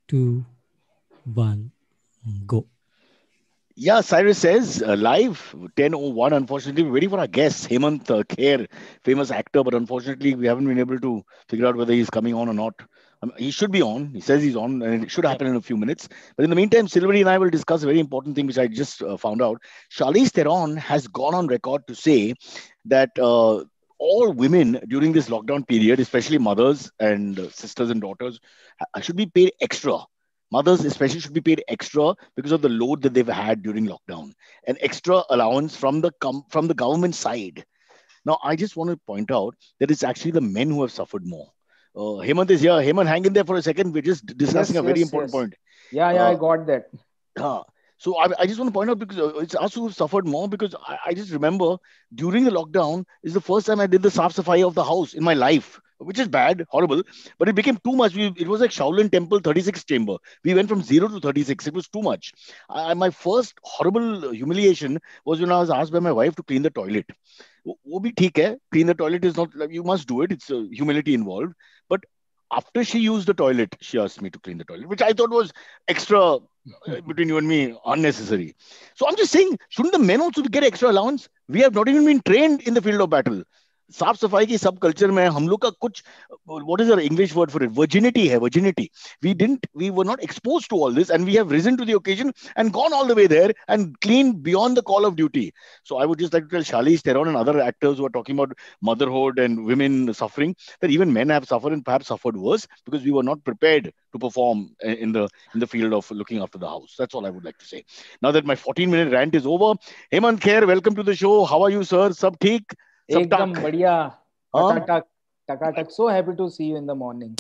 2, 1, go. Yeah, Cyrus says live 10:01. Unfortunately, we're waiting for our guest, Hemant Kher, famous actor, but unfortunately, we haven't been able to figure out whether he's coming on or not. He should be on. He says he's on, and it should Yeah. happen in a few minutes. But in the meantime, Silvery and I will discuss a very important thing which I just found out. Charlize Theron has gone on record to say that all women during this lockdown period, especially mothers and sisters and daughters, should be paid extra. Mothers especially should be paid extra because of the load that they've had during lockdown, an extra allowance from the from the government side. Now I just want to point out that it's actually the men who have suffered more. Hemant is here. Hemant, hang in there for a second. We're just discussing Yes, a very yes, important yes. point. Yeah, I uh, got that. so I just want to point out because it's us who have suffered more, because I just remember during the lockdown is the first time I did the saaf safai of the house in my life, which is bad, horrible, but it became too much. It was like Shaolin Temple 36 chamber. We went from 0 to 36. It was too much. My first horrible humiliation was when I was asked by my wife to clean the toilet. वो भी ठीक है, clean the toilet is not like you must do it, it's humility involved, but after she used the toilet she asked me to clean the toilet, which I thought was extra, between you and me, unnecessary. So I'm just saying, shouldn't the men also get extra allowance? We have not even been trained in the field of battle. साफ सफाई की सब culture में हम लोग का कुछ, what is our English word for it, virginity है, virginity. We were not exposed to all this, and we have risen to the occasion and gone all the way there and cleaned beyond the call of duty. So I would just like to tell Charlize Theron and other actors who are talking about motherhood and women suffering, that even men have suffered, and perhaps suffered worse, because we were not prepared to perform in the field of looking after the house. That's all I would like to say. Now that my 14-minute rant is over, Hemant Kher, welcome to the show. How are you, sir? Sab theek? Sab एकदम tak? बढ़िया. Huh? Takatak Takatak. So happy to see you in the morning.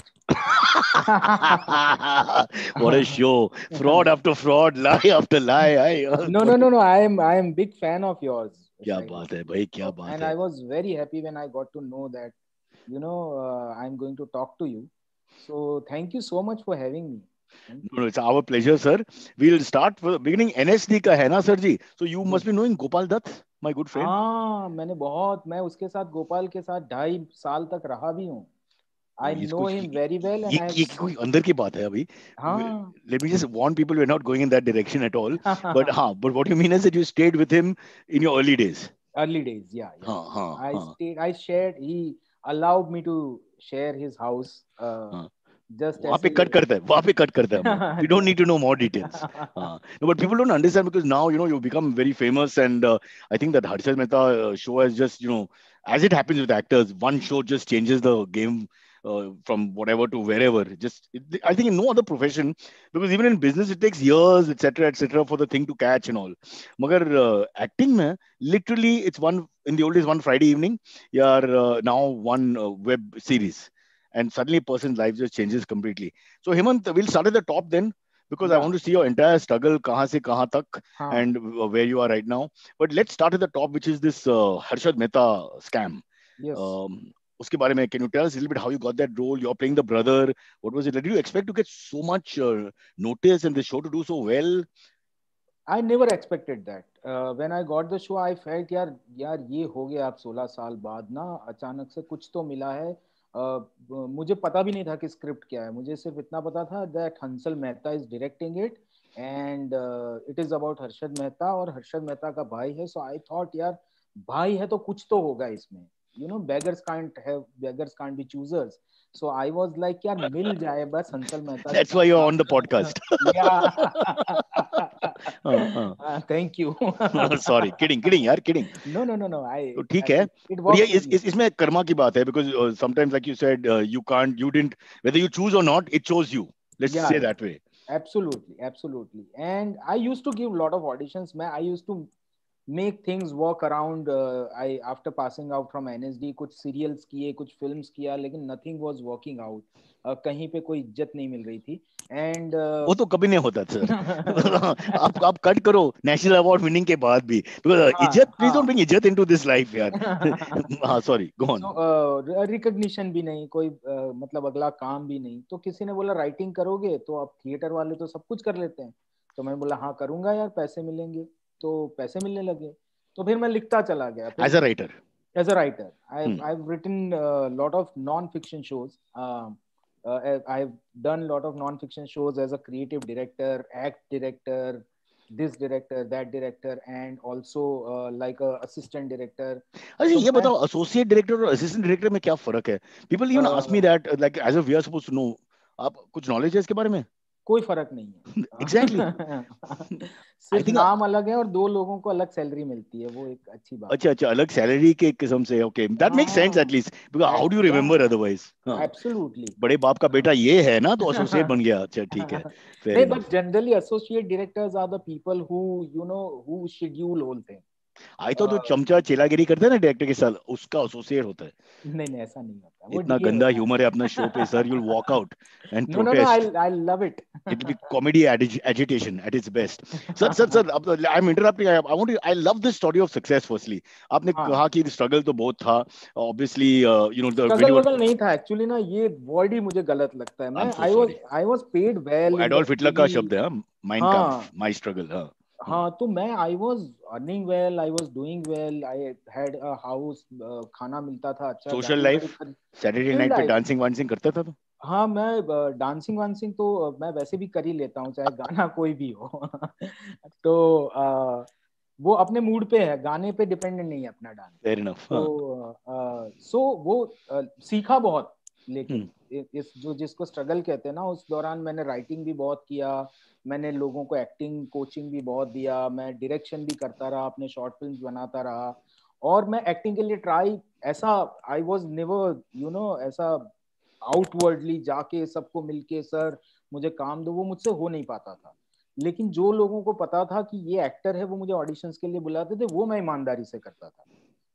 What a show. Fraud after fraud, lie after lie. No, no, no, no. I am big fan of yours, क्या Cyrus. बात है भाई, क्या बात And है. I was very happy when I got to know that, I'm going to talk to you. So thank you so much for having me. Thank No, you. no, it's our pleasure, sir. We'll start from the beginning. NSD का है ना sir ji? So you must Yes. be knowing Gopal Dutt, my good friend. हाँ, मैं उसके साथ, गोपाल के साथ 2.5 साल तक रहा भी हूँ. Oh, I know him very well, and ये कोई अंदर की बात है अभी. हाँ. Let me just warn people, we're not going in that direction at all. But what you mean is that you stayed with him in your early days. Early days, yeah, yeah. हाँ हाँ I हाँ stayed. I shared. He allowed me to share his house. हाँ. Just वहां ऐसे पे cut ही. करता है, वहां पे कट करता है हम लोग. We don't need to know more details. No, but people don't understand, because now you become very famous, and I think that Harshad Mehta show has just, as it happens with actors, one show just changes the game, from whatever to wherever. I think in no other profession, because even in business it takes years, etc., for the thing to catch and all. मगर acting में literally it's one, in the old days, one Friday evening, yeah, now one web series, and suddenly a person's life just changes completely. So Hemant, we'll start at the top then, because I Yeah. want to see your entire struggle, kahan se kahan tak, हाँ. and where you are right now. But let's start at the top, which is this Harshad Mehta scam. Yes. Um, Uske bare mein, can you tell us a little bit how you got that role? You're playing the brother. What was it? Did you expect to get so much notice and the show to do so well? I never expected that. When I got the show, I felt यार ये हो गया अब 16 साल बाद ना, अचानक से कुछ तो मिला है. मुझे पता भी नहीं था कि स्क्रिप्ट क्या है. मुझे सिर्फ इतना पता था that Hansal Mehta is directing it, and it is about Harshad Mehta, और हर्षद मेहता का भाई है. सो आई थॉट यार, भाई है तो कुछ तो होगा इसमें. Beggars can't be choosers. So I was like यार मिल जाए बस हंसल मेहता के That's why साथ you're काम on the करना. podcast. या. Uh. Thank you. Sorry, kidding यार, kidding. No, no, no, no. तो ठीक है. It But yeah, works with me. इसमें कर्मा की बात है, because sometimes, like you said, you didn't, whether you choose or not, it chose you. Let's Yeah, say yeah. that way. Absolutely, absolutely. And I used to give a lot of auditions. I used to make things work around. I After passing out from NSD, कुछ serials किए, कुछ films किया, लेकिन nothing was working out. कहीं पे कोई इज्जत नहीं मिल रही थी. And वो तो कभी नहीं होता सर. आप कट करो नेशनल अवार्ड विनिंग के बाद भी, बिकॉज इज्जत, हाँ, प्लीज डोंट हाँ. ब्रिंग इज्जत इनटू दिस लाइफ यार. हाँ, sorry, go on. So recognition भी नहीं, कोई मतलब अगला काम भी नहीं. तो किसी ने बोला राइटिंग करोगे, तो अब थिएटर वाले तो सब कुछ कर लेते हैं. तो मैं बोला हाँ करूंगा यार, पैसे मिलेंगे. तो पैसे मिलने लगे. तो फिर मैं लिखता चला गया. फिर as a writer. As a writer, I've written a lot of non fiction shows. I've done a lot of non-fiction shows as a creative director, act director, this director, that director, and also like a assistant director. अच्छा So ये मैं बताओ associate director और assistant director में क्या फर्क है? People even ask me that like as a we are supposed to know. आप कुछ नॉलेज है इसके बारे में? कोई फर्क नहीं एग्जैक्टली. है। आई सिर्फ थिंक. नाम अलग है और दो लोगों को अलग सैलरी मिलती है, वो एक अच्छी बात अच्छा अच्छा, अलग सैलरी के किस्म से. ओके, दैट मेक्स सेंस हाँ at least, because how do you या रिमेंबर अदरवाइज. हाँ, एब्सोल्युटली। बड़े बाप का बेटा ये है ना तो एसोसिएट बन गया. अच्छा ठीक है, फेयर नहीं, enough. But generally associate directors are the people who you know who schedule whole thing. I तो चमचा चेलागिरी करते हैं ना डायरेक्टर के साथ, उसका एसोसिएट होता है. नहीं नहीं, ऐसा नहीं होता, वो इतना डीए गंदा होता ह्यूमर है अपना शो पे sir, you'll walk out and no no no, protest. I love it. It'll be comedy agitation at its best. Sir, I'm interrupting. I want to. I love this story of success. Firstly, आपने हाँ, कहा कि struggle तो बहुत था. Obviously, the when struggle you were. वगल नहीं था actually ना, ये वर्ड ही मुझे गलत लगता है। I'm मैं so sorry. I was paid well in the Adolf Hitler का मूवी। शब्द है, हाँ? माइन काम्फ, हाँ माई स्ट्रगल. हाँ. हाँ, तो मैं I was earning well, I was doing well, I had a house, खाना मिलता था अच्छा, सोशल गाड़ी लाइफ, वाड़ी सैटरडे चिल नाइट पे लाइफ। डांसिंग वांसिंग करता था तो. हाँ, मैं डांसिंग वांसिंग तो मैं वैसे भी कर ही लेता हूँ, चाहे गाना कोई भी हो। तो वो अपने मूड पे है, गाने पे डिपेंडेंट नहीं है अपना डांस। Fair enough. हाँ. तो सो वो सीखा बहुत। लेकिन हम्म. इस जो जिसको स्ट्रगल कहते हैं ना, उस दौरान मैंने राइटिंग भी बहुत किया, मैंने लोगों को एक्टिंग कोचिंग भी बहुत दिया, मैं डायरेक्शन भी करता रहा, अपने शॉर्ट फिल्म्स बनाता रहा, और मैं एक्टिंग के लिए ट्राई ऐसा, I was never you know ऐसा आउटवर्डली जाके सबको मिलके सर मुझे काम दो, वो मुझसे हो नहीं पाता था। लेकिन जो लोगों को पता था कि ये एक्टर है, वो मुझे ऑडिशंस के लिए बुलाते थे, वो मैं ईमानदारी से करता था।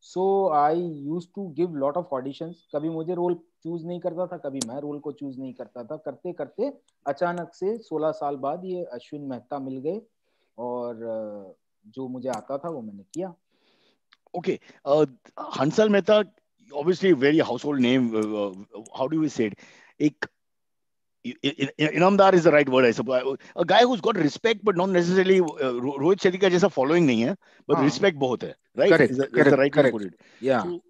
So I use to give lot of auditions. कभी मुझे रोल चूज नहीं करता था, कभी मैं रोल को चूज नहीं करता था, करते करते अचानक से 16 साल बाद ये अश्विन मेहता मिल गए, और जो मुझे आता था वो मैंने किया। Okay. Hansal Mehta, obviously a very household name. How do we say it? एक Inamdar is the right word, I suppose. A guy who's got respect, but not necessarily Rohit Shetty का जैसा following नहीं है, but हाँ, respect बहुत है, right? Is correct the correct right way to put correct, it? या So,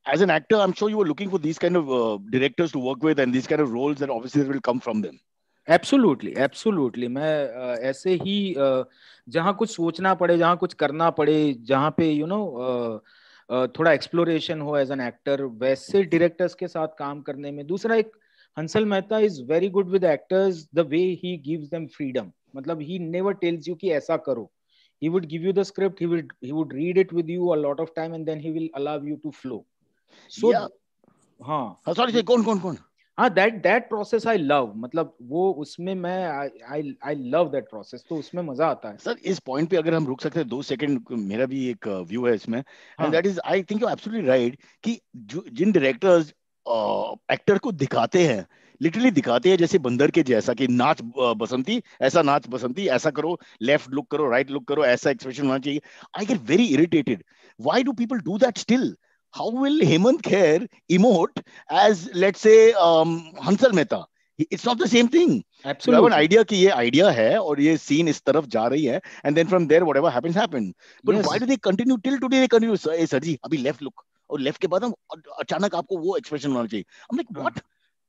as an actor, I'm sure you were looking for these kind of directors to work with, and these kind of roles that obviously will come from them. Absolutely absolutely. मैं ऐसे ही जहाँ कुछ सोचना पड़े, जहाँ कुछ करना पड़े, जहाँ पे थोड़ा एक्सप्लोरेशन हो एज एन एक्टर, वैसे डायरेक्टर्स के साथ काम करने में। दूसरा, एक Hansal Mehta is very good with actors, the way he gives them freedom. मतलब ही नेवर टेल्स यू कि ऐसा करो, he would give you the script, he would read it with you a lot of time, and then he will allow you to flow. So Yeah. हाँ Sorry, कौन? हाँ, that process I love. मतलब वो उसमें मैं I love that process, तो उसमें मजा आता है। सर इस पॉइंट पे अगर हम रुक सकते हैं 2 सेकंड, मेरा भी एक व्यू है इसमें, एंड हाँ that is I think you absolutely right कि जिन डायरेक्टर्स एक्टर को दिखाते हैं, लिटरली दिखाते हैं जैसे बंदर के जैसा कि नाच बसंती, ऐसा नाच बसंती, ऐसा करो, लेफ्ट लुक करो, राइट लुक करो, ऐसा एक्सप्रेशन होना चाहिए. I get very irritated. Why do people do that still? How will Hemant Kher emote as, let's say, Hansal Mehta? It's not the same thing. You have an absolutely, idea कि ये idea है और ये scene इस तरफ जा रही है, and then from there whatever happens happen. But yes. why do they continue till today? They continue, sir जी अभी left look, और left के बाद हम अचानक आपको वो expression होना चाहिए. I'm like हाँ what?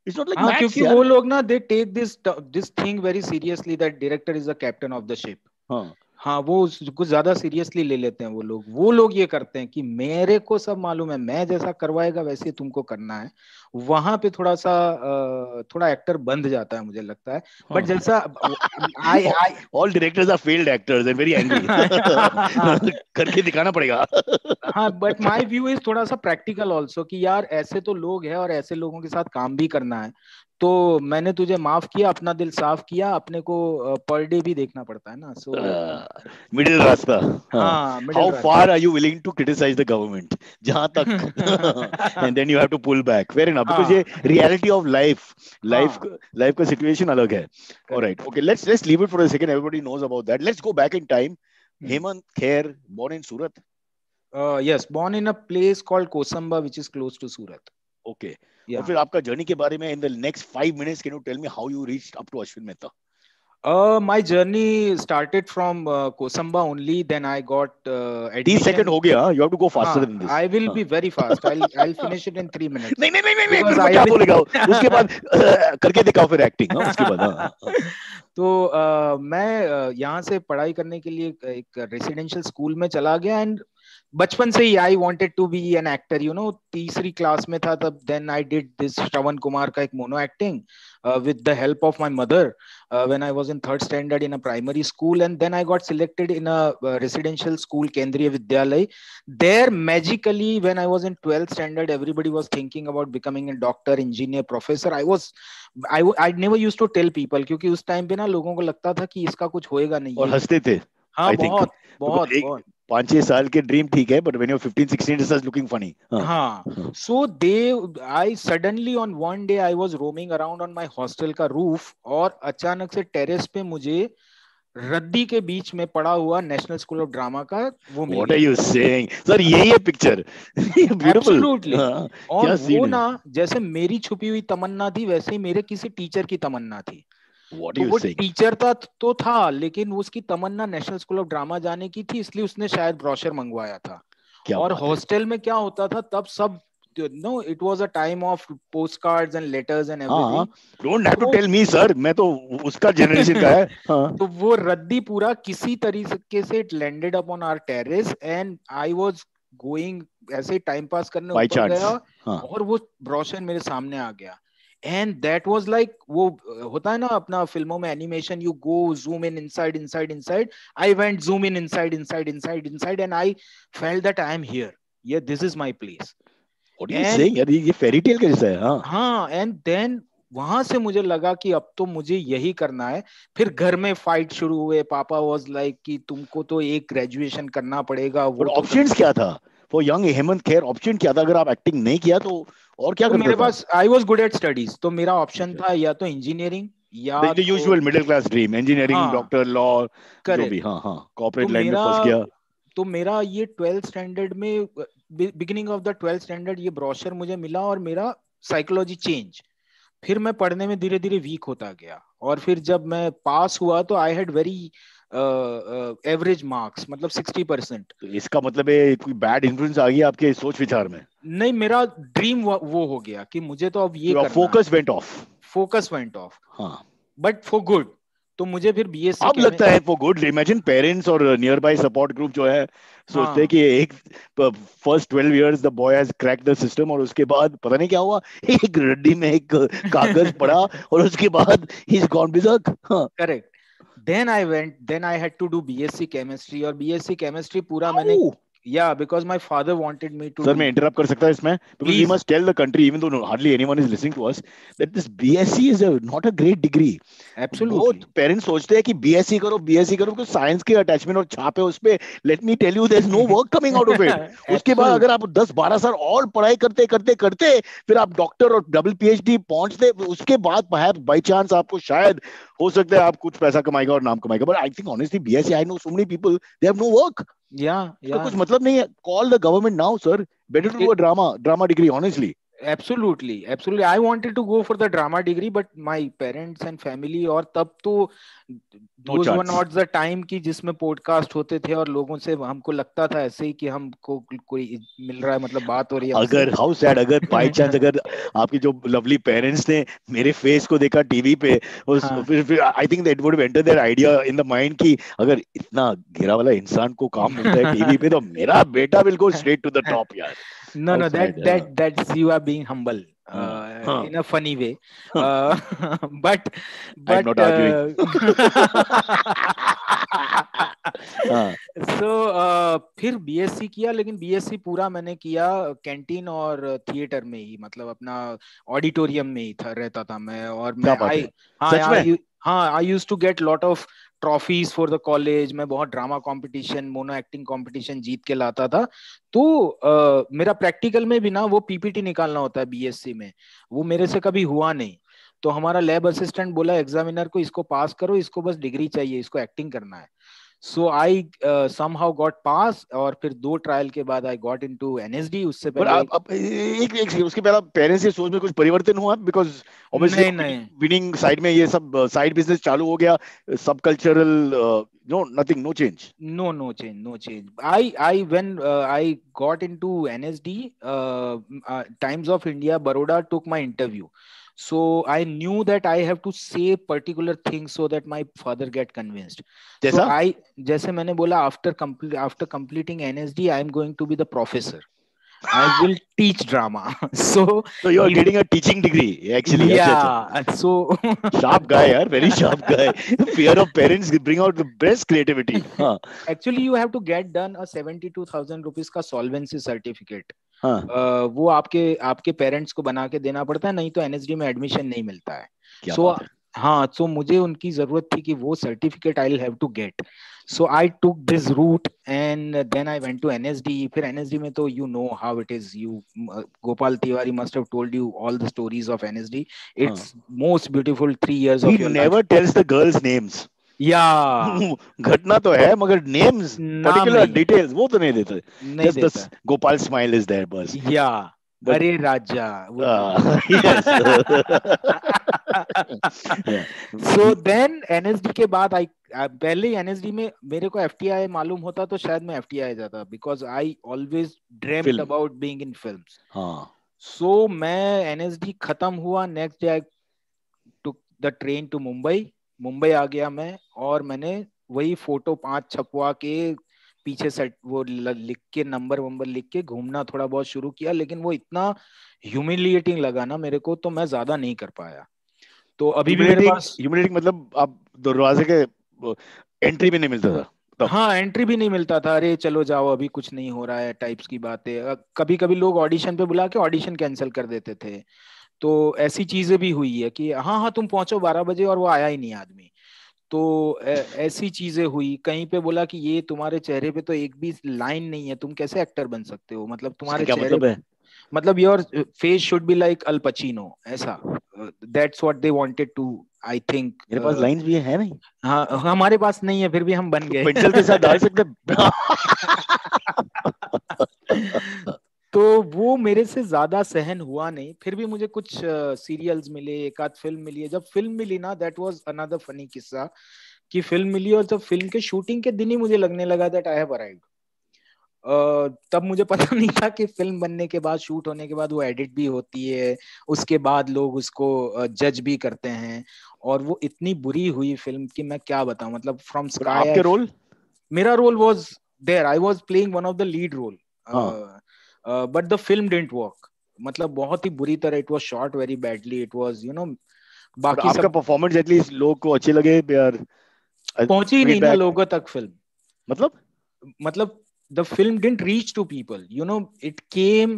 It's not like हाँ, maths क्योंकि यार. वो लोग ना they take this thing very seriously, that director is the captain of the ship. हाँ. हाँ, वो कुछ ज्यादा सीरियसली ले लेते हैं वो लोग ये करते हैं कि मेरे को सब मालूम है, मैं जैसा करवाएगा वैसे तुमको करना है। वहां पे थोड़ा एक्टर बंध जाता है मुझे लगता है। बट हाँ. जैसा आई आई All directors are failed actors and very angry. करके दिखाना पड़ेगा. हाँ, बट माय व्यू इज थोड़ा सा प्रैक्टिकल ऑल्सो, कि यार ऐसे तो लोग हैं और ऐसे लोगों के साथ काम भी करना है। तो मैंने तुझे माफ किया, अपना दिल साफ किया, अपने को पर डे भी देखना पड़ता है ना। मिडिल रास्ता. हाँ. हाँ, How middle far are you willing to criticize the government? जहां तक. रास्ता। And then you have to pull back. Fair enough. Because ये हाँ reality of life, life, हाँ, life का situation अलग है. All right. Correct. Okay. Let's leave it for a second. Everybody knows about that. Let's go back in time. Hemant Kher, born in Surat. Yes, born in a place called Kosamba, which is close to Surat. Okay. और Yeah. फिर आपका journey के बारे में in the next 5 minutes, can you tell me how you reached up to Ashwin Mehta? My journey started from Kosamba only. Then I got 30 second admission. हो गया, you have to go faster हाँ, than this. I will हाँ. be very fast. I'll finish it in 3 minutes नहीं नहीं नहीं नहीं, because मेरे को I क्या will. बोलेगा उसके बाद करके दिखाओ फिर एक्टिंग. हाँ, उसके बाद. हाँ, हाँ. तो मैं यहाँ से पढ़ाई करने के लिए एक रेसिडेंशियल स्कूल में चला गया एंड बचपन से ही I wanted to be an actor you know. तीसरी क्लास में था तब. Then I did this Shravan Kumar का एक mono acting with the help of my mother when I was in third standard in a primary school, and then I got selected in a residential school, Kendriya Vidyalay. There magically when I was in 12th standard, everybody was thinking about becoming a doctor, engineer, professor. I never used to tell people क्योंकि उस time पे ना लोगों को लगता था कि इसका कुछ होएगा नहीं और ये. हंसते थे. हाँ I think बहुत because बहुत एक बहुत. 5-6 साल के ड्रीम ठीक है, but when you're 15-16 it starts looking funny. हाँ. हाँ. हाँ. So I suddenly on one day I was roaming around on my hostel का roof और अचानक से टेरेस पे मुझे रद्दी के बीच में पड़ा हुआ नेशनल स्कूल ऑफ ड्रामा का वो मिल What are गया. you saying? सर यही है पिक्चर. ब्यूटीफुल. एब्सोल्युटली. हाँ. और क्या वो सीन ना है. जैसे मेरी छुपी हुई तमन्ना थी वैसे ही मेरे किसी टीचर की तमन्ना थी. What are तो you वो saying? टीचर था तो था लेकिन उसकी तमन्ना नेशनल स्कूल ऑफ ड्रामा जाने की थी इसलिए उसने शायद ब्रोशर मंगवाया था. क्या और बात है. हॉस्टल में क्या होता था तब सब no it was a time of post cards and letters and हाँ. एवरीथिंग. डोंट हैव टू तो टेल मी सर, मैं तो उसका जनरेशन का है. हाँ. तो वो रद्दी पूरा किसी तरीके से it landed upon our terrace and I was going ऐसे टाइम पास करने बाय ऊपर चांस. गया हाँ. और वो ब्रोशर मेरे सामने आ गया. एंड दैट वाज लाइक वो होता है ना अपना फिल्मों में animation you go zoom in inside inside inside. I went zoom in inside inside inside inside and I felt that I am here. ये this is my place. What are you and saying यार, ये fairy tale का जैसा है. हाँ. हाँ and then वहां से मुझे लगा कि अब तो मुझे यही करना है. फिर घर में फाइट शुरू हुए. पापा वाज लाइक कि तुमको तो एक ग्रेजुएशन करना पड़ेगा बट वो तो ऑप्शंस क्या था for young Hemant Kher? Option क्या था अगर आप एक्टिंग नहीं किया तो? और क्या तो करता मेरे था? पास I was good at studies तो मेरा ऑप्शन अच्छा. था या तो इंजीनियरिंग या द तो usual middle class dream, engineering, हाँ डॉक्टर, लॉ, जो भी. करेक्ट. हाँ हाँ. तो कॉर्पोरेट लाइन में मेरा फंस गया. तो मेरा ये 12th स्टैंडर्ड में beginning of the 12th standard ये ब्रोशर मुझे मिला और मेरा साइकोलॉजी चेंज. फिर मैं पढ़ने में धीरे धीरे वीक होता गया और फिर जब मैं पास हुआ तो I had very average marks मतलब 60%. तो इसका मतलब है कोई बैड इन्फ्लुएंस आ गया आपके सोच विचार में? नहीं मेरा ड्रीम वो हो गया कि मुझे तो अब ये योर करना focus went off. Focus went off हाँ. But for good. तो मुझे फिर बीएससी अब लगता है फॉर गुड. इमेजिन पेरेंट्स और नियर बाय सपोर्ट ग्रुप जो है सोचते हैं हाँ कि एक first 12 years the boy has crack the system और उसके बाद पता नहीं क्या हुआ, एक रड्डी में एक कागज पड़ा और उसके बाद ही इज गॉन बिजक. हाँ. Correct. then I had to do BSc chemistry और BSc chemistry पूरा मैंने yeah because my father wanted me to sir do. मैं इंटरप्ट कर सकता है इसमें? Because we Please. Must tell the country even though hardly anyone is listening to us that this BSc is not a great degree. Absolutely. बहुत parents सोचते हैं कि BSc करो बिकॉज साइंस के अटैचमेंट और छाप है उस पे. Let me tell you there is no work coming out of it. उसके बाद अगर आप 10-12 साल और पढ़ाई करते करते करते फिर आप डॉक्टर और डबल पीएचडी पहुंचते, उसके बाद बाय चांस आपको शायद हो सकता है आप कुछ पैसा कमाएगा और नाम कमाएगा. But I think honestly BSc, I know so many people they have no work. yeah कुछ मतलब नहीं है. Call the government now sir. Better to do a drama degree honestly. absolutely I wanted to go for the drama degree but my parents and family और तब तो those were not the time की जिसमें podcast होते थे और लोगों से हमको लगता था ऐसे ही कि हमको कोई मिल रहा है मतलब बात हो रही है. अगर हाउ सैड, अगर बाय चांस अगर आपके जो लवली पेरेंट्स ने मेरे फेस को देखा टीवी पे फिर I think that would enter their idea in the mind कि अगर इतना घेरा वाला इंसान को काम मिलता है टीवी पे तो मेरा बेटा will go straight to the top यार. No, that's you are being humble in a funny way. But I'm not arguing. so फिर बीएससी किया लेकिन बीएससी पूरा मैंने किया कैंटीन और थिएटर में ही मतलब अपना ऑडिटोरियम में ही था रहता था मैं. और मैं I used to get lot of trophies for the college. मैं बहुत drama competition mono acting competition जीत के लाता था. तो मेरा प्रैक्टिकल में भी ना वो पीपीटी निकालना होता है बीएससी में, वो मेरे से कभी हुआ नहीं. तो हमारा लैब असिस्टेंट बोला एग्जामिनर को इसको पास करो, इसको बस डिग्री चाहिए, इसको एक्टिंग करना है. So I somehow got pass, और फिर 2 ट्रायल के बाद I got into NSD. उससे पर पहले अब एक second, उसके पहले पेरेंट्स के सोच में कुछ परिवर्तन हुआ? बिकॉज ऑब्वियसली नहीं विनिंग साइड में ये सब साइड बिजनेस चालू हो गया, सब cultural, no nothing, no change. no change, no change. I when I got into NSD, Times of India Baroda took my interview, so I knew that I have to say particular things so that my father get convinced. So जैसा I, जैसे मैंने बोला, after completing NSD I am going to be the professor, I will teach drama. So you are he, getting a teaching degree actually. अच्छा अच्छा. yeah, so Sharp guy, यार, very sharp guy. Fear of parents bring out the best creativity. हाँ actually you have to get done a 72,000 rupees का solvency certificate. हाँ. वो आपके आपके parents को बना के देना पड़ता है, नहीं तो एनएसडी में एडमिशन नहीं मिलता है. क्या सो बात है. हाँ, सो मुझे उनकी जरूरत थी कि वो certificate I will have to get. So I took this route and then I went to NSD. फिर एनएसडी में तो you know how it is, you Gopal Tiwari must have told you all the stories of NSD. It's most beautiful 3 years He of your life. never tells the girls' names. या घटना तो है मगर names, नाम particular नहीं, details वो तो नहीं देते. नहीं जस्ट देता. The Gopal smile is there बस. या But अरे राजा वो yes. सो देन एनएसडी के बाद आई, पहले एनएसडी में मेरे को एफटीआई मालूम होता तो शायद मैं एफटीआई जाता, because I always dreamed Film. About being in films. हाँ. सो मैं एनएसडी खत्म हुआ, next day I took the train to Mumbai. Mumbai आ गया मैं, और मैंने वही फोटो 5 छपवा के पीछे सेट वो लिख के नंबर लिख के घूमना थोड़ा बहुत शुरू किया, लेकिन वो इतना ह्यूमिलिएटिंग लगा ना मेरे को, तो मैं ज्यादा नहीं कर पाया. तो अभी भी मेरे पास, ह्यूमिलेटिंग मतलब आप दरवाजे के एंट्री भी नहीं मिलता था तब? हाँ, एंट्री भी नहीं मिलता था. अरे चलो जाओ, अभी कुछ नहीं हो रहा है टाइप्स की बातें. कभी कभी लोग ऑडिशन पे बुला के ऑडिशन कैंसिल कर देते थे. तो ऐसी चीजें भी हुई है कि हाँ हाँ तुम पहुंचो 12 बजे और वो आया ही नहीं आदमी. तो ऐसी चीजें हुई. कहीं पे बोला कि ये तुम्हारे चेहरे पे तो एक भी लाइन नहीं है, तुम कैसे एक्टर बन सकते हो, मतलब उसका तुम्हारे क्या चेहरे, मतलब है? मतलब your face should be like Al Pacino, ऐसा. That's what they wanted to, I think. मेरे पास लाइंस भी है नहीं. हाँ, हमारे पास नहीं है, फिर भी हम बन गए. पेंसिल के साथ डाल सकते. तो वो मेरे से ज्यादा सहन हुआ नहीं. फिर भी मुझे कुछ सीरियल्स मिले, एक आध फिल्म मिली है. जब फिल्म मिली ना, दैट वाज अनदर फनी किस्सा, कि फिल्म मिली और जब फिल्म के शूटिंग के दिन ही मुझे लगने लगा दैट आई हैव अराइव्ड. तब मुझे पता नहीं था कि फिल्म बनने के बाद, शूट होने के बाद वो एडिट भी होती है, उसके बाद लोग उसको जज भी करते हैं. और वो इतनी बुरी हुई फिल्म कि मैं क्या बताऊं, मतलब फ्रॉम स्काई. आपके रोल? मेरा role was there, I was playing one of the lead role, हाँ. But the film didn't work. मतलब बहुत ही बुरी तरह, it was shot very badly, it was you know. बाकी आपका सब परफॉर्मेंस एटलीस्ट लोग को अच्छे लगे यार? पहुंची ही नहीं ना लोगों तक फिल्म. मतलब the film didn't reach to people, you know, it came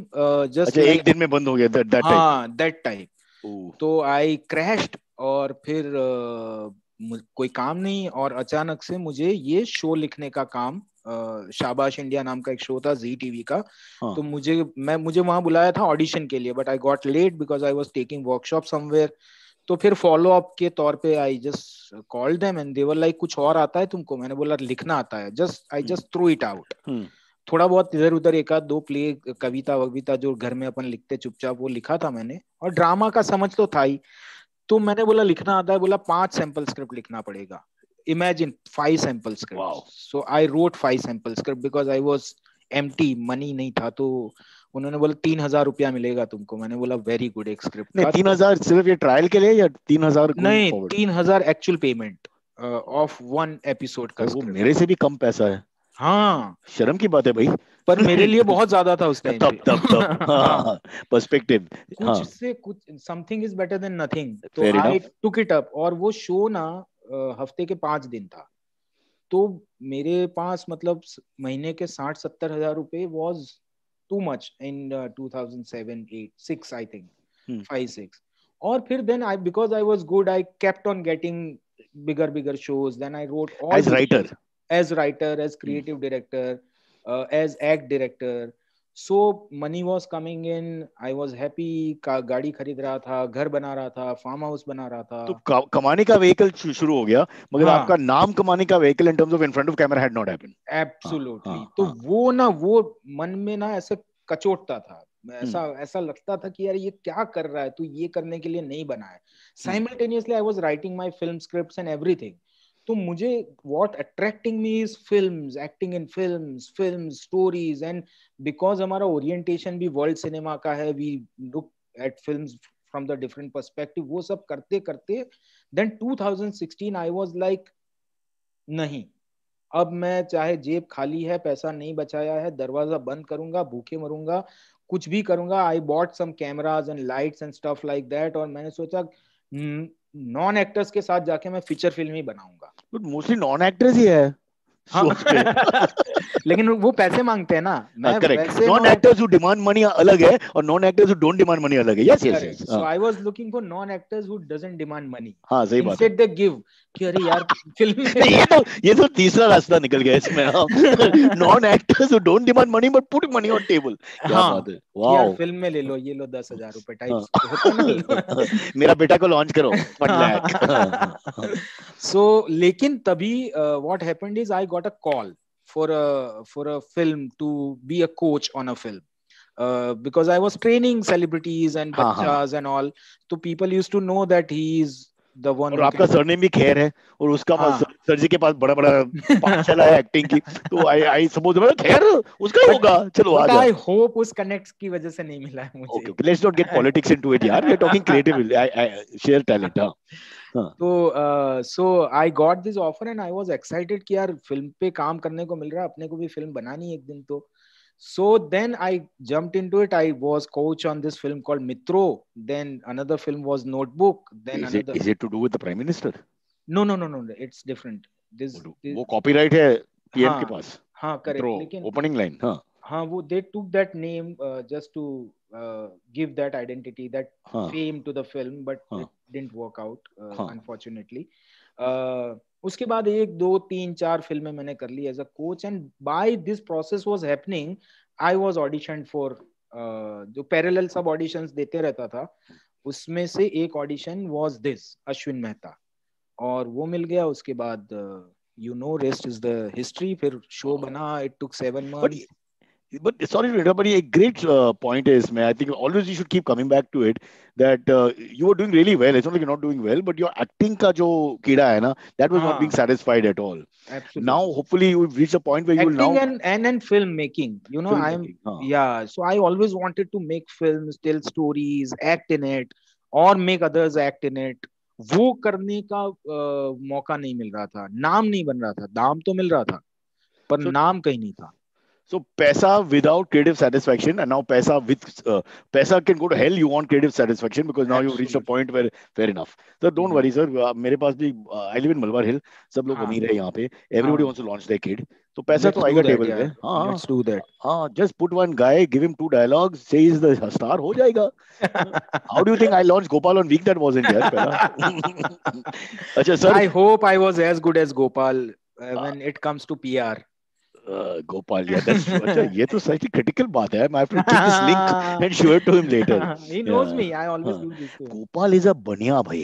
just अच्छा, like, एक दिन में बंद हो गया that हाँ, that type. type. तो I crashed. और फिर कोई काम नहीं, और अचानक से मुझे ये शो लिखने का काम, शाबाश इंडिया नाम का एक शो था जी टीवी का. हाँ. तो मुझे वहां बुलाया था ऑडिशन के लिए, but I got late because I was taking workshop somewhere. तो फिर फॉलो अप के तौर पे I just called them and they were like, कुछ और आता है तुमको? मैंने बोला लिखना आता है. I just through it out. थोड़ा बहुत इधर उधर एक आध दो प्ले, कविता वविता जो घर में अपन लिखते चुपचाप, वो लिखा था मैंने. और ड्रामा का समझ तो था ही. तो मैंने बोला लिखना आता है. बोला 5 सैंपल स्क्रिप्ट लिखना पड़ेगा. Imagine 5 sample script. So I wrote 5 sample script because I was empty, money नहीं था. तो उन्होंने बोला 3,000 रुपया मिलेगा तुमको. मैंने बोला वेरी गुड. एक स्क्रिप्ट नहीं, 3,000 सिर्फ ये ट्रायल के लिए या 3,000? नहीं, 3,000 एक्चुअल पेमेंट ऑफ 1 एपिसोड का. वो मेरे से भी कम पैसा है. हाँ, शर्म की बात है भाई. पर मेरे लिए बहुत ज्यादा था उस टाइम पे. तब हाँ, पर्सपेक्टिव. कुछ से कुछ, something is better than nothing. तो Fair I enough. Took it up. और वो शो ना हफ्ते के 5 दिन था. तो मेरे पास मतलब महीने के 60-70 हजार रुपए was too much in 2007-8-6 I think, 5-6. और फिर then I, because I was good, I kept on getting bigger shows. Then I wrote all as writer, as creative director, as act director. So money was coming in, I was happy, गाड़ी खरीद रहा था, घर बना रहा था, farm house बना रहा था. तो कमाने का व्हीकल शुरू हो गया, मगर हाँ, आपका नाम कमाने का vehicle in terms of in front of camera had not happened. Absolutely. तो वो ना, वो मन में ना ऐसे कचोटता था, ऐसा ऐसा लगता था कि यार ये क्या कर रहा है, तू ये करने के लिए नहीं बना है. Simultaneously I was writing my film scripts and everything. तो मुझे what attracting me is films, acting in films stories. And because हमारा ओरिएंटेशन भी वर्ल्ड सिनेमा का है, we look at films from the different perspective. वो सब करते करते देन 2016 आई वाज लाइक, नहीं, अब मैं चाहे जेब खाली है, पैसा नहीं बचाया है, दरवाजा बंद करूंगा, भूखे मरूंगा, कुछ भी करूंगा. I bought some cameras and lights and stuff like that. और मैंने सोचा नॉन एक्टर्स के साथ जाके मैं फीचर फिल्म ही बनाऊंगा. मोस्टली नॉन एक्टर्स ही है. हाँ. लेकिन वो पैसे मांगते हैं ना. मैं वैसे non actors who demand money अलग है और non actors who don't demand money अलग है. Yes yes. So I was looking for non actors who doesn't demand money. हाँ, सही बात है. इंस्टेड दे गिव कि अरे यार फिल्म में ये तो तीसरा रास्ता निकल गया इसमें. Non actors who don't demand money but put money on table. क्या बात है. वाओ. यार फिल्म में ले लो, ये लो 10,000 रुपए टाइप्स होता ना. मेरा बेटा को लॉन्च करो 1 लाख. सो लेकिन तभी what happened is I got a call for a film to be a coach on a film, because I was training celebrities and bachchas and all. So people used to know that he is the one. और आपका surname भी खैर है और उसका sir जी के पास बड़ा बड़ा पाठशाला है एक्टिंग की. तो आई सपोज खैर उसका ही होगा. चलो आ जाओ. आई होप उस कनेक्ट्स की वजह से नहीं मिला है मुझे. Okay, let's not get politics into it यार. We are talking creative. I share talent. तो so I got this offer and I was excited कि यार फिल्म पे काम करने को मिल रहा है, अपने को भी फिल्म बनानी है एक दिन. तो so then I jumped into it. I was coach on this film called Mitro. Then another film was Notebook. Then is it to do with the Prime Minister? No, it's different. This वो copyright है PM के पास. हाँ, correct. लेकिन opening line. हाँ, वो they took that name just to give that identity, that fame to the film, but it didn't work out unfortunately. उसके बाद 1 2 3 4 फिल्में मैंने कर ली as a coach. And by this process was happening, I was auditioned for जो parallel सब auditions देते रहता था, उसमें से एक audition was this Ashwin Mehta, और वो मिल गया. उसके बाद you know rest is the history. फिर शो बना. It took 7 months. But sorry to interrupt, but a great point is, I think always you should keep coming back to it, that you were doing really well. It's not like you're not doing well, but your acting ka jo keeda hai na, that was not being satisfied at all. Absolutely. Now hopefully you've reached a point where you will now acting and filmmaking. You know, so I always wanted to make films, tell stories, act in it, or make others act in it. वो करने का मौका नहीं मिल रहा था. नाम नहीं बन रहा था. दाम तो मिल रहा था पर नाम कहीं नहीं था. So paisa without creative satisfaction, and now paisa with paisa can go to hell. You want creative satisfaction because now you've reached a point where fair enough. So don't worry, sir. मेरे पास भी I live in Malvar Hill. सब लोग अमीर है यहाँ पे. Everybody wants to launch their kid. तो पैसा तो आएगा टेबल पे. Let's do that. Just put one guy, give him 2 dialogues, say he's the star, हो जाएगा. How do you think I launched Gopal on week that wasn't यार पहला? अच्छा sir. I hope I was as good as Gopal when it comes to PR. Gopal, yeah, that's ये तो सच critical बात है. I have to take this link and show it to him later. He knows me. I always do this too. Gopal is a बनिया भाई.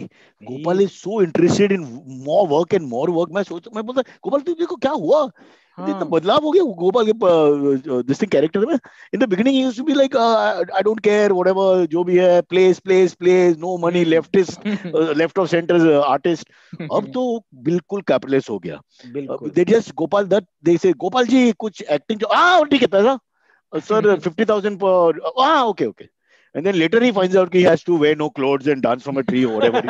Gopal is so interested in more work and more work. मैं बोलता गोपाल तुझे को क्या हुआ? इतना बदलाव हो गया गोपाल के this thing character में. In the beginning he used to be like I don't care whatever जो भी है plays no money left of center artist. अब तो बिल्कुल capitalist हो गया. They just Gopal that they say Gopal ji कुछ acting ठीक है पैसा sir 50,000 per okay. And then later he finds out he has to wear no clothes and dance from a tree or whatever.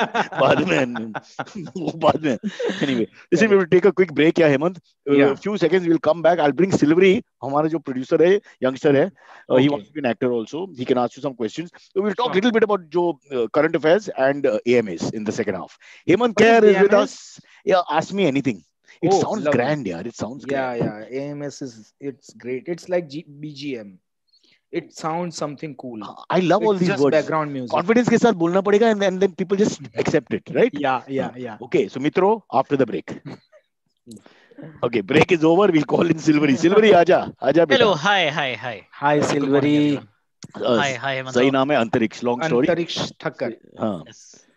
बाद में. Anyway, listen, we will take a quick break here, Hemant. A few seconds, we will come back. I'll bring Silvery, हमारा जो producer है, youngster है. He wants to be an actor also. He can ask you some questions. So we'll talk a little bit about जो current affairs and AMAs in the second half. Hemant Kher is with us. Yeah, ask me anything. It sounds grand, yeah. It sounds grand. Yeah. AMS it's great. It's like BGM. It sounds something cool. I love all these just words. Background music. Confidence के साथ बोलना पड़ेगा and then people just accept it, right? Yeah. Okay, so Mitro, after the break. Okay, break is over. We'll call in Silvery. Silvery, आजा बेटा. Hello, hi. Hi, Good morning, Silvery. everyone. Hi, सही Hemanta. नाम है अंतरिक्ष. Long story. Antariksh Thakkar. हाँ.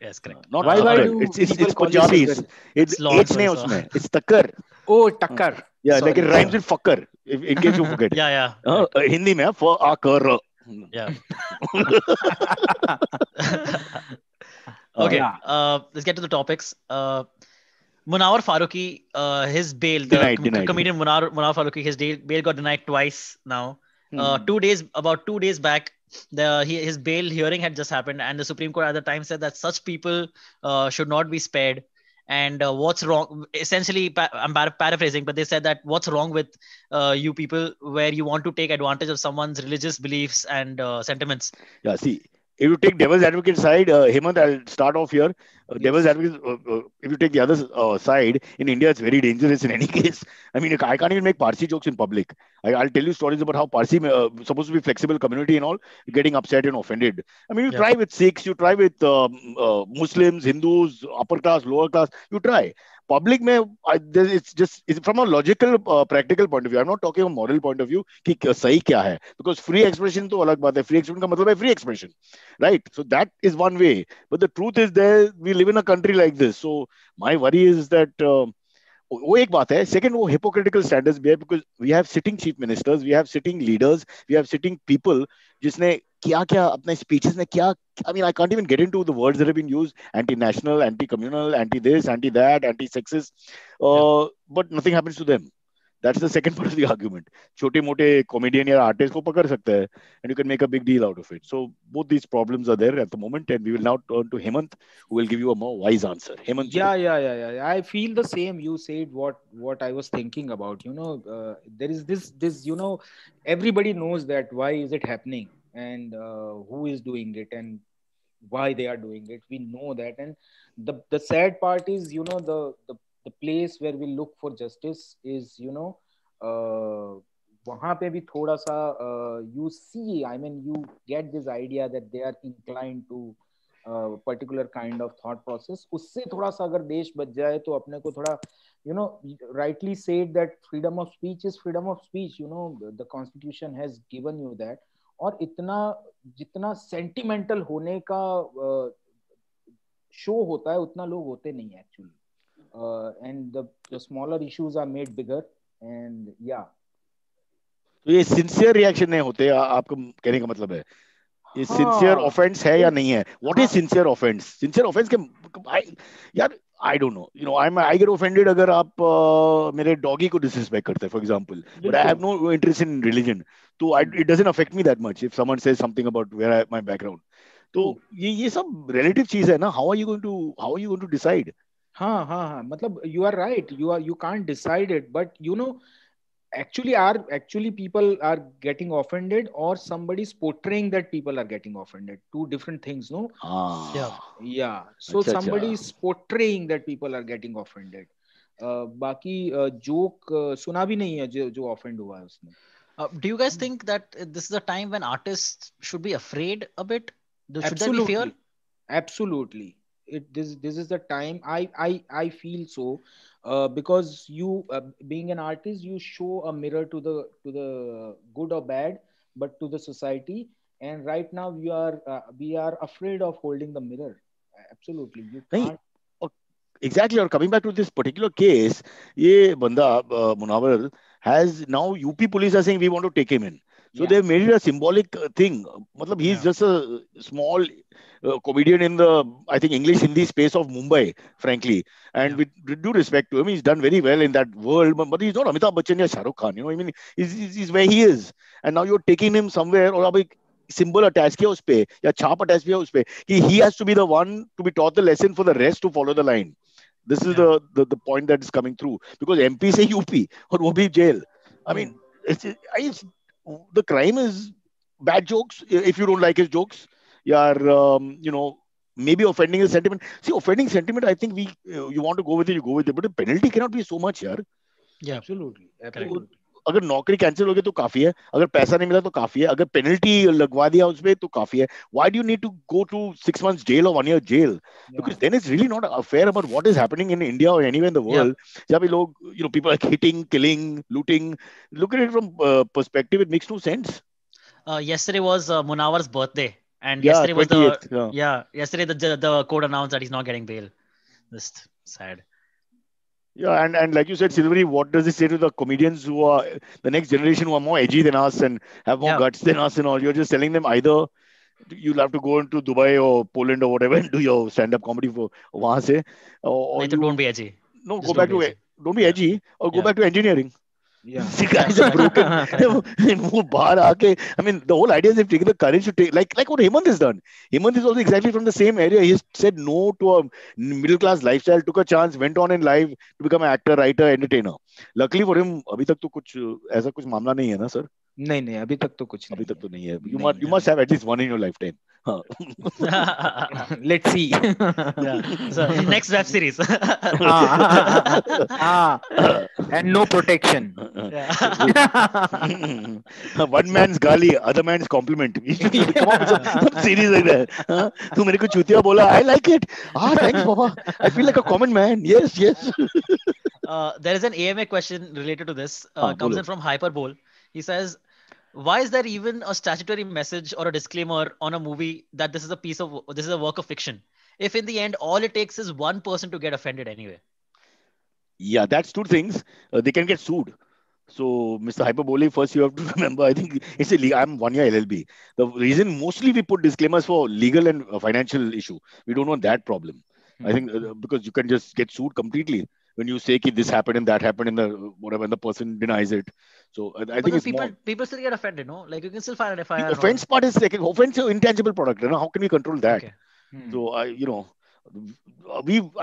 Yes, correct. Not Why Thakkar. do It's people call you Punjabi. Silvery? It's long H story, नहीं sir. उसमें. It's Thakkar. Oh, Takkar. Yeah, like it Sorry. rhymes with fucker. In case you forget. Yeah. Right. Hindi में फ आ क र. Yeah. Okay. Yeah. Let's get to the topics. Munawar Faruqi, his bail, Denied. comedian Munawar Faruqi, his bail got denied twice now. 2 days, about 2 days back, his bail hearing had just happened, and the Supreme Court at the time said that such people should not be spared. And what's wrong? Essentially, I'm paraphrasing, but they said that what's wrong with you people where you want to take advantage of someone's religious beliefs and sentiments? Yeah, see, if you take devil's advocate side, Hemant, I'll start off here. Devil's advocate, if you take the other side, in India, it's very dangerous in any case. I mean, I can't even make Parsi jokes in public. I'll tell you stories about how Parsi, supposed to be flexible community and all, getting upset and offended. I mean, you try with Sikhs, you try with Muslims, Hindus, upper class, lower class, you try. Public में it's from a logical practical point of view. I'm not talking a moral point of view कि सही क्या है, because free expression तो अलग बात है. Free expression का मतलब है free expression, right? So that is one way, but the truth is there we live in a country like this. So my worry is that वो एक बात है. Second, वो hypocritical standards भी है, because we have sitting chief ministers, we have sitting leaders, we have sitting people जिसने क्या अपने speeches में क्या, I mean, I can't even get into the words that have been used: anti-national, anti-communal, anti-this, anti-that, anti-sexist, but nothing happens to them. That's the second part of the argument. छोटे मोटे comedian या artist को पकड़ सकते हैं, and you can make a big deal out of it. So both these problems are there at the moment, and we will now turn to Hemant, who will give you a more wise answer. Hemant. Yeah. I feel the same. You said what I was thinking about. There is this. Everybody knows that why is it happening, and who is doing it, and why they are doing it. We know that, and the sad part is, the place where we look for justice is, वहां पे भी थोड़ा सा you see, I mean, you get this idea that they are inclined to particular kind of thought process. उससे थोड़ा सा अगर देश बच जाए तो अपने को थोड़ा, rightly said that freedom of speech is freedom of speech. The constitution has given you that. और इतना जितना सेंटिमेंटल होने का शो होता है उतना लोग होते नहीं है actually. And the smaller issues are made bigger, and yeah. तो ये सिंसियर रिएक्शन नहीं होते, आपको कहने का मतलब है ये सिंसियर ऑफेंस है या नहीं है? What is sincere offence? Sincere offence के यार I don't know, I get offended अगर आप मेरे डॉगी को डिसरिस्पेक्ट करते हैं, for example, but I have no interest in religion, तो it doesn't affect me that much if someone says something about where my background. तो ये सब रिलेटिव चीज है ना. How are you going to decide? हाँ, मतलब you are right, you can't decide it, but actually people are getting offended, or somebody's portraying that people are getting offended. Two different things, no? Yeah. So somebody is portraying that people are getting offended. बाकी joke सुना भी नहीं है जो offend हुआ है उसने. Do you guys think that this is a time when artists should be afraid a bit? Should there be fear? Absolutely. This is the time. I feel so, because you being an artist, you show a mirror to the good or bad, but to the society. And right now we are afraid of holding the mirror. Absolutely, you can't. Exactly. Or coming back to this particular case, ये बंदा Munawar has now UP police are saying we want to take him in. So they've made it a symbolic thing. Matlab, he's just a small comedian in the, I think, English Hindi space of Mumbai, frankly. And with due respect to him, he's done very well in that world. But he's not Amitabh Bachchan or Shah Rukh Khan. I mean, he's where he is. And now you're taking him somewhere, और अब symbol attached किया उस पे, या छाप attached किया उस पे, he has to be the one to be taught the lesson for the rest to follow the line. This is the point that is coming through, because MP say UP और वो भी jail. I mean, the crime is bad jokes. If you don't like his jokes, maybe offending his sentiment. See, offending sentiment, I think you want to go with it, you go with it, but the penalty cannot be so much, yaar. Yeah, absolutely. अगर नौकरी cancel हो गई तो काफी है, अगर पैसा नहीं मिला तो काफी है, अगर पेनल्टी लगवा दिया उसपे तो काफी है. Why do you need to go to 6 months jail or 1 year jail? Because Yeah. then it's really not fair about what is happening in India or anywhere in the Yeah. world. जहाँ पे लोग, people are hitting, killing, looting. Look at it from perspective, it makes no sense. Yesterday was Munawar's birthday, and Yeah, yesterday was 28th. yesterday the court announced that he's not getting bail. Just sad. Yeah, and like you said, Silvery, what does it say to the comedians who are the next generation, who are more edgy than us and have more Yeah. guts than us and all? You're just telling them either you'll have to go into Dubai or Poland or whatever and do your stand-up comedy for wahan se, or Nahi to don't you be edgy. no Just go back don't be to edgy. don't be Yeah. edgy or go Yeah. back to engineering. Yeah. The guys are broken. वो बाहर आके, I mean, the whole idea is they've taken the courage to take, like what Hemant has done. Hemant is also exactly from the same area. He said no to a middle class lifestyle, took a chance, went on in life to become an actor, writer, entertainer. Luckily for him, अभी तक तो कुछ ऐसा कुछ मामला नहीं है ना सर? नहीं, अभी तक तो कुछ अभी नहीं तक तो नहीं है. नहीं You must have at least one in your lifetime. हाँ. है. Let's see. Yeah. So next web series. And no protection. Yeah. One man's gali, other man's compliment. We should come up with some series like that. हाँ? तू मेरे को चूतिया बोला, I like it. Thanks, Baba. I feel like a common man. Yes. There is an AMA question related to this. Comes bolo. in from Hyperbole. He says, "Why is there even a statutory message or a disclaimer on a movie that this is a work of fiction? If in the end all it takes is one person to get offended anyway." Yeah, that's two things. They can get sued. So, Mr. Hyperbole, first you have to remember, I think I'm 1 year LLB. The reason mostly we put disclaimers for legal and financial issue. We don't want that problem. I think because you can just get sued completely when you say that this happened and that happened and the person denies it. So I think it's people still get offended, no? Like you can still file an FIR. The offense part is like offense is an intangible product. How can we control that? Okay. So I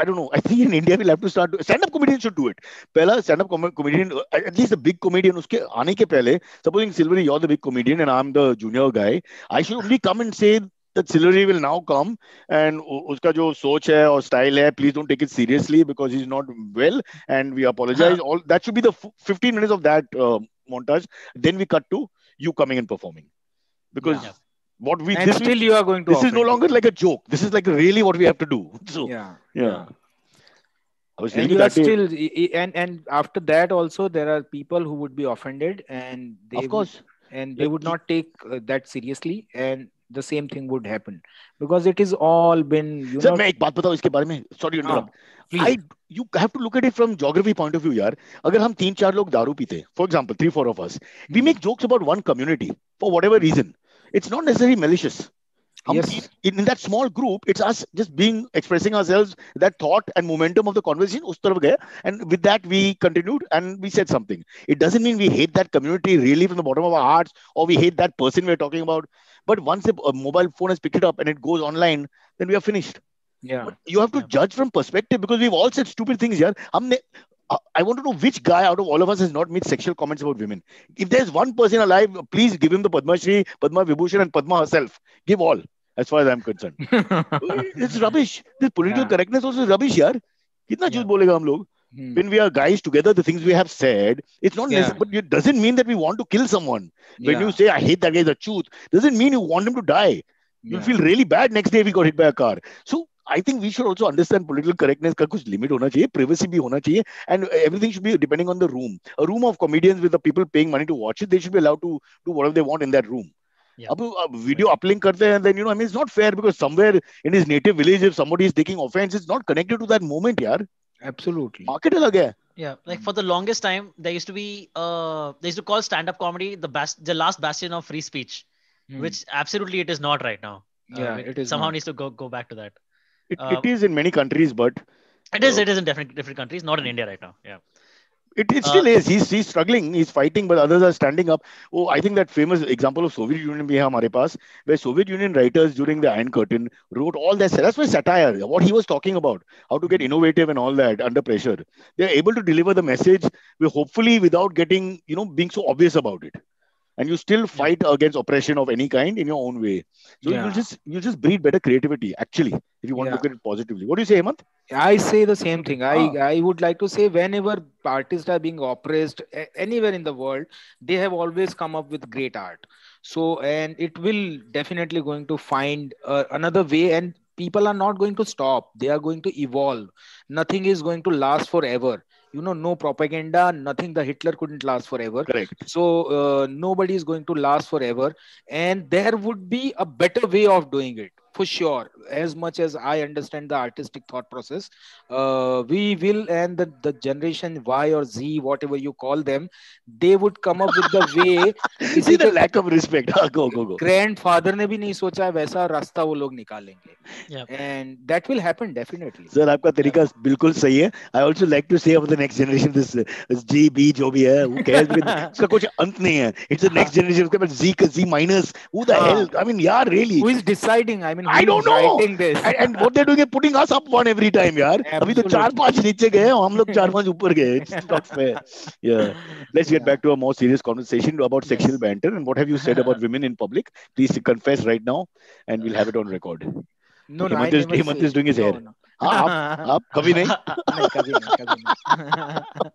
don't know. I think in India we'll have to start. Stand-up comedians should do it. Pehla stand-up comedian, at least a big comedian, uske aane ke pehle, supposing Silvery, you're the big comedian and I'm the junior guy, I should only come and say that Silvery will now come and uska jo soch hai or style hai, please don't take it seriously because he's not well and we apologize. All that should be the 15 minutes of that montage. Then we cut to you coming and performing because. Yeah. What we And still you are going to. This is no longer like a joke. This is like really what we have to do. So yeah. I was And you are still, and after that also there are people who would be offended and they of course they would not take that seriously, and the same thing would happen because it is all been Sir, मैं एक बात बताऊं इसके बारे में. Sorry to interrupt. You have to look at it from geography point of view, यार. अगर हम 3-4 लोग दारू पीते, for example, 3-4 of us, we make jokes about one community for whatever reason. It's not necessarily malicious. Yes. In that small group, it's us just expressing ourselves, that thought and momentum of the conversation, us taraf gaya, and with that we continued and we said something. It doesn't mean we hate that community really from the bottom of our hearts or we hate that person we're talking about. But once a mobile phone has picked it up and it goes online, then we are finished. Yeah. But you have to judge from perspective because we've all said stupid things here. I want to know which guy out of all of us has not made sexual comments about women. If there's one person alive, please give him the Padma Shri, Padma Vibhushan and Padma herself. Give all, as far as I'm concerned. It's rubbish. This political correctness also is rubbish, yaar. Kitna jhoot bolega hum log? When we are guys together, the things we have said, it's not necessary, but it doesn't mean that we want to kill someone. When you say, I hate that guy, the truth, doesn't mean you want him to die. You'll feel really bad next day if he got hit by a car. So I think we should also understand political correctness का कुछ limit होना चाहिए, privacy भी होना चाहिए, and everything should be depending on the room. A room of comedians with the people paying money to watch it, they should be allowed to do whatever they want in that room. अब video uplink करते हैं, and then I mean it's not fair because somewhere in his native village, if somebody is taking offense, it's not connected to that moment, yaar. Absolutely. Market अलग है. Yeah, like for the longest time, there used to be they used to call stand-up comedy the last bastion of free speech, which absolutely it is not right now. Yeah, it is somehow not. needs to go back to that. It is in many countries, but it is in different countries, not in India right now. Yeah. It still is. He's struggling. He's fighting, but others are standing up. Oh, I think that famous example of Soviet Union we have हमारे पास, where Soviet Union writers during the Iron Curtain wrote all that. That's why satire, what he was talking about, how to get innovative and all that under pressure. They're able to deliver the message, hopefully without getting, being so obvious about it. And you still fight against oppression of any kind in your own way. So you just breed better creativity, actually, if you want to look at it positively. What do you say, Hemant? I say the same thing. I Ah, I would like to say whenever artists are being oppressed anywhere in the world, they have always come up with great art. So and it will definitely going to find another way, and people are not going to stop. They are going to evolve. Nothing is going to last forever. No propaganda, nothing. The Hitler couldn't last forever. correct. So nobody is going to last forever, and there would be a better way of doing it for sure. As much as I understand the artistic thought process, we will, and the generation Y or Z, whatever you call them, they would come up with the way. See किसी the के lack of respect. Go, go, go. Grandfather ने भी नहीं सोचा है, वैसा रास्ता वो लोग निकालेंगे, Yeah. and that will happen definitely. Sir आपका Yeah. तरीका बिल्कुल सही है. I also like to say of the next generation this G B जो भी है who cares because उसका कुछ अंत नहीं है. It's the next generation. उसके बाद Z minus. Who the hell? हाँ, I mean, yeah, really. who is deciding? I mean, who I don't is know. writing this? And what they're doing is putting us up one every time, यार. अभी तो Absolutely. 4-5 नीचे गए हैं, हम लोग 4-5 ऊपर गए. It's not fair. Yeah. Let's get Yeah. back to a more serious conversation about sexual Yes. banter and what have you said about women in public. Please confess right now, and we'll have it on record. No, I never Hemant say. is doing his No, hair. no. हाँ आप कभी नहीं. नहीं, कभी नहीं, कभी नहीं.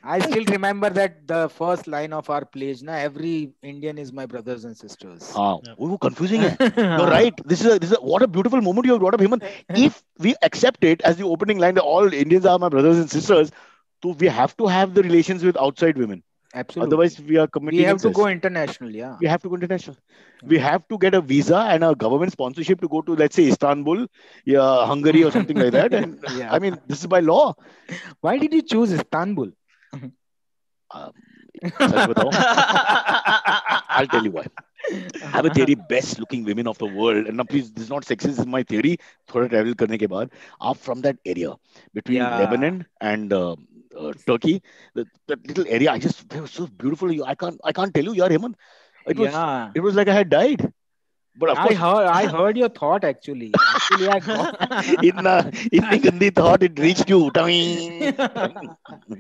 I still remember that the first line of our pledge, na, every Indian is my brothers and sisters. हाँ Yeah. वो confusing है. You're right. This is what a beautiful moment you have brought up, Hemant. If we accept it as the opening line that all Indians are my brothers and sisters, so we have to have the relations with outside women. Absolutely. Otherwise, we are We committing have to incest. go international, yeah. We have to go international. We have to get a visa and a government sponsorship to go to, let's say, Istanbul, yeah, Hungary or something like that. And Yeah. I mean, this is by law. Why did you choose Istanbul? सच बताओ. I'll tell you why. I have a theory, best looking women of the world. And now, please, this is not sexist, this is my theory. थोड़ा travel करने के बाद, are from that area between Yeah. Lebanon and Turkey. That little area, they were so beautiful. I can't tell you, yaar, Hemant. Yeah. It was like I had died. But of course, I heard your thought actually. Actually, I got इतनी गंदी thought, it reached you. Toing.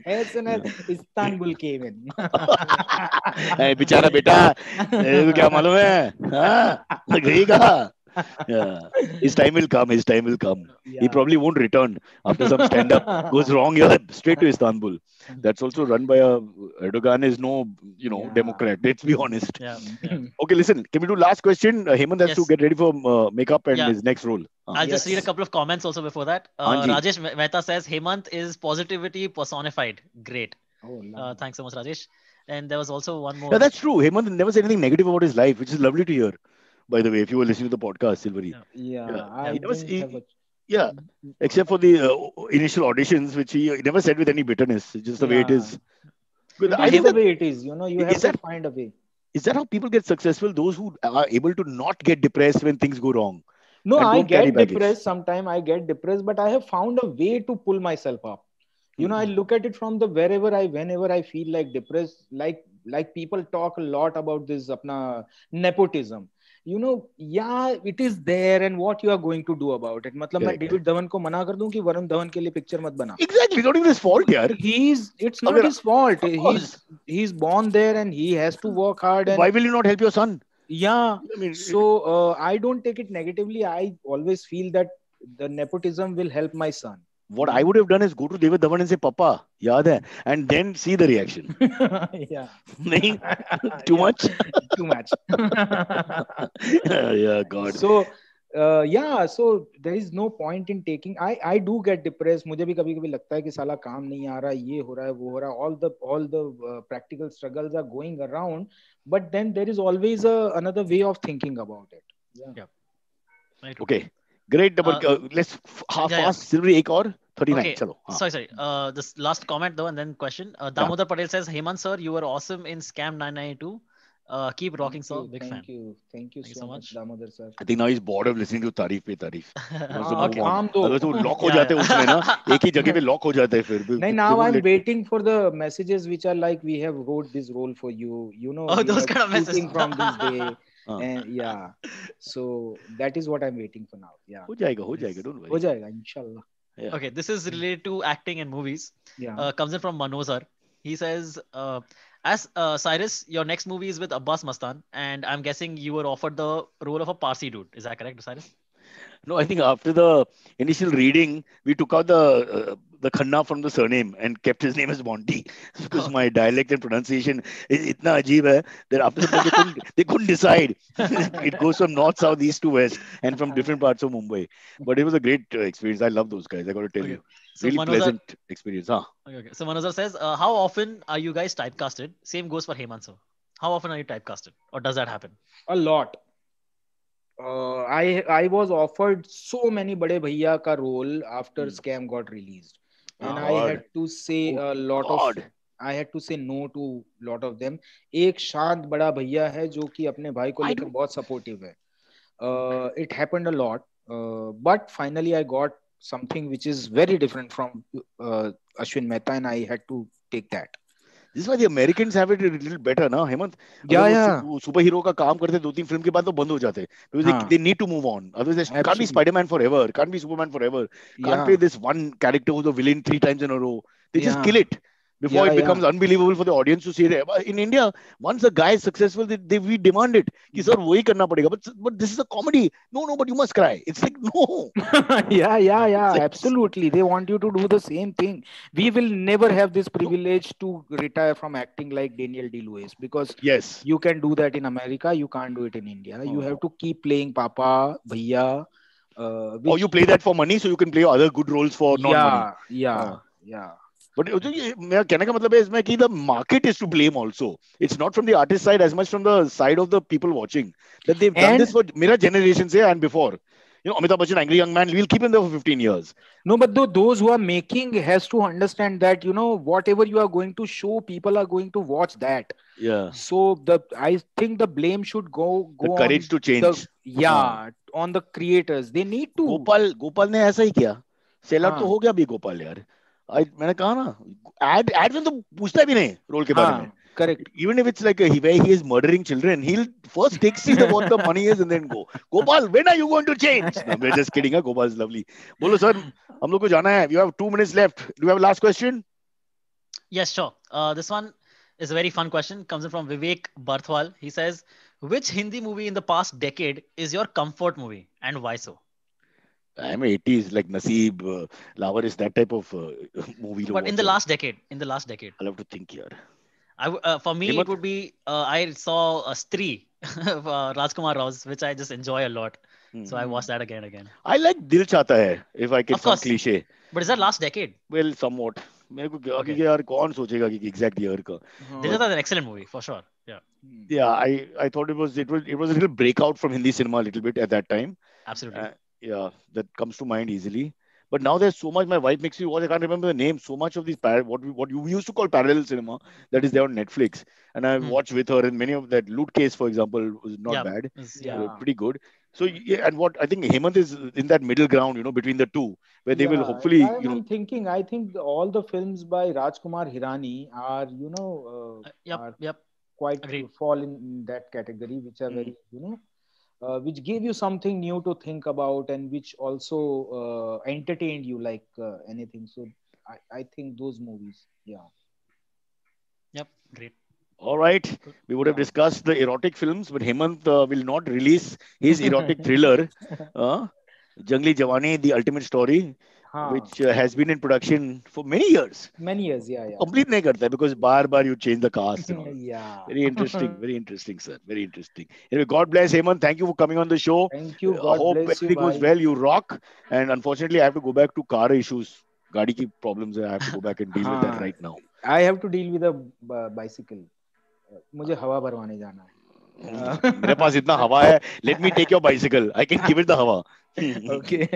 as soon as Istanbul came in. ए, बेचारा बेटा, तेरे को क्या मालूम है? हाँ? गई कहाँ? Yeah. His time will come. His time will come. He Yeah. probably won't return after some stand-up goes wrong here. Straight to Istanbul. That's also run by a Erdogan is no, Yeah. Democrat. Let's be honest. Yeah. Yeah. Okay, listen. Can we do last question? Hemant has to Yes. get ready for makeup and Yeah. his next role. I'll just read a Yes. couple of comments also before that. Hanji. Rajesh Mehta says Hemant is positivity personified. Great. Oh, lovely. Thanks so much, Rajesh. And there was also one more. Yeah, that's true. Hemant never said anything negative about his life, which is lovely to hear. By the way, if you were listening to the podcast, Silvery. Yeah, Yeah. I He never, didn't have a. yeah, except for the initial auditions, which he never said with any bitterness. It's just the way it Yeah. is. But It I is think the that, way it is. You have is to that find a way. is that how people get successful? Those who are able to not get depressed when things go wrong No, and I don't carry get baggage. depressed. Sometimes I get depressed, but I have found a way to pull myself up. I look at it from whenever I feel like depressed, like people talk a lot about this apna nepotism. Yeah, it is there, and what you are going to do about it. मतलब मैं Correct. David Dhawan को मना कर दूं कि वरुण धवन के लिए picture मत बना. Exactly, not even his fault, yaar. It's not अगर- his fault. Of course. He's born there and he has to work hard. And Why will you not help your son? yeah, I mean, so I don't take it negatively. I always feel that the nepotism will help my son. what I would have done is go to David Dhawan and say, Papa, yaad hai, and then see the reaction. Yeah. Nahi? Too Yeah. much? Too much. Yeah, God. So so there is no point in taking. I do get depressed. मुझे भी कभी कभी लगता है कि साला काम नहीं आ रहा, ये हो रहा है, वो हो रहा है. All the practical struggles are going around, but then there is always another way of thinking about it. Yeah. Right. Okay. Great. Let's half yeah. fast. Silvery, ek aur 39. Okay. Chalo. हाँ. Sorry. This last comment though, and then question. Damodar Patel says, Hemant sir, you were awesome in Scam 992. Keep rocking, sir. Big fan. Thank you so much, Damodar sir. I think now he's bored of listening to तारीफ पे तारीफ. Okay. काम दो. अगर तो lock हो Yeah, जाते हैं उसमें ना, एक ही जगह पे लॉक हो जाते हैं फिर. नहीं, now I'm waiting for the messages which are like, we have wrote this role for you. Oh, those kind of messages. Shooting from this day. हाँ. And yeah, so that is what I'm waiting for now. Yeah. हो जाएगा. Don't worry. हो जाएगा, inshallah. Yeah. Okay, this is related to acting and movies. Yeah. Comes in from Manozar. He says, as Cyrus, your next movie is with Abbas Mastan, and I'm guessing you were offered the role of a Parsi dude. Is that correct, Cyrus? No, I think after the initial reading, we took out the khanna from the surname and kept his name as Monty because my dialect and pronunciation is itna ajeeb hai that after some time they couldn't decide. It goes from north, south, east to west, and from different parts of Mumbai. But it was a great experience. I love those guys. I got to tell Okay. you, So really Manozar, pleasant experience. Huh? okay. So Manozar says, how often are you guys typecasted? Same goes for Hemant sir. How often are you typecasted, or does that happen? A lot. I was offered so many bade bhaiya ka role after Scam got released, and I God. had to say Oh, a lot of God. I had to say no to lot of them. एक शांत बड़ा भैया है जो कि अपने भाई को I लेकर don't. बहुत सपोर्टिव है. It happened a lot, but finally I got something which is very different from Ashwin Mehta, and I had to take that. This is why the Americans have it a little better ना Hemant. Yeah, अगर yeah. वो super hero का काम करते 2-3 film के बाद तो बंद हो जाते because हाँ. they need to move on. Otherwise, they can't be Absolutely. Spider-Man forever, can't be Superman forever, can't Yeah. play this one character who's a villain 3 times in a row. They just Yeah. kill it before Yeah, it becomes yeah. unbelievable for the audience to see it. But in India, once a guy is successful, we demand it. कि sir वही करना पड़ेगा. But this is a comedy. No, but you must cry. It's like no. Yeah. It's Absolutely. They want you to do the same thing. We will never have this privilege to retire from acting like Daniel Day-Lewis because yes. you can do that in America. You can't do it in India. You have to keep playing Papa, Bhaiya. Or you play that for money so you can play other good roles for non-money. Yeah. But मेरा कहने का मतलब है इसमें कि the market is to blame also. It's not from the artist side as much from the side of the people watching. That they've done this for मेरा generation से and before. You know, Amitabh Bachchan, Angry Young Man, we'll keep him there for 15 years. No, but those who are making has to understand that, you know, whatever you are going to show, people are going to watch that. Yeah. So I think the blame should go the courage on to change. on the creators. They need to. Gopal ने ऐसा ही किया. Seller तो हो गया भी गोपाल यार. मैंने कहा ना एड में तो पूछता भी नहीं रोल के बारे में. Correct. Even if it's like where he is murdering children, he'll first see what the money is and then go. Gopal, when are you going to change? No, we're just kidding. Gopal is lovely. बोलो sir, हम लोग को जाना है. You have 2 minutes left. Do you have a last question? Yes, sure. This one is a very fun question. Comes in from Vivek Barthwal. He says, which Hindi movie in the past decade is your comfort movie and why so? I'm 80s, like Naseeb, Lawaris, that type of movie. But in the last decade, I'll have to think here. For me, it would be, I saw Stree, Rajkumar Rao's, which I just enjoy a lot. So I watched that again and again. I like Dil Chahta Hai, if I can some cliche. But is that last decade? Well, somewhat. मेरे को अभी यार कौन सोचेगा कि exact year का. Dil Chahta is an excellent movie, for sure. Yeah, I thought it was a little breakout from Hindi cinema a little bit at that time. Absolutely. Yeah, that comes to mind easily. But now there's so much. My wife makes me watch. I can't remember the name. So much of these what you used to call parallel cinema that is there on Netflix, and I watched with her. And many of that Loot Case, for example, was not bad. Pretty good. So and what I think Hemant is in that middle ground, between the two, where they will hopefully. I'm thinking. I think all the films by Rajkumar Hirani are are quite fall in that category, which are very which gave you something new to think about and which also entertained you like anything. So I think those movies, Yep, great. All right, we would have discussed the erotic films, but Hemant will not release his erotic thriller, Jangli Jawani, The Ultimate Story, which has been in production for many years. Yeah. Complete nahi karta because bar you change the cast. Yeah. Very interesting, sir. Very interesting. Anyway, God bless Hemant. Thank you for coming on the show. Thank you. I hope everything goes well. You rock. And unfortunately, I have to go back to car issues. Gaadi ki problems. I have to go back and deal with that right now. I have to deal with a bicycle. मुझे हवा भरवाने जाना है. मेरे पास इतना हवा है. Let me take your bicycle. I can give it the हवा. Okay.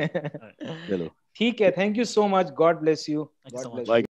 चलो. ठीक है. Thank you so much. God bless you. God bless you.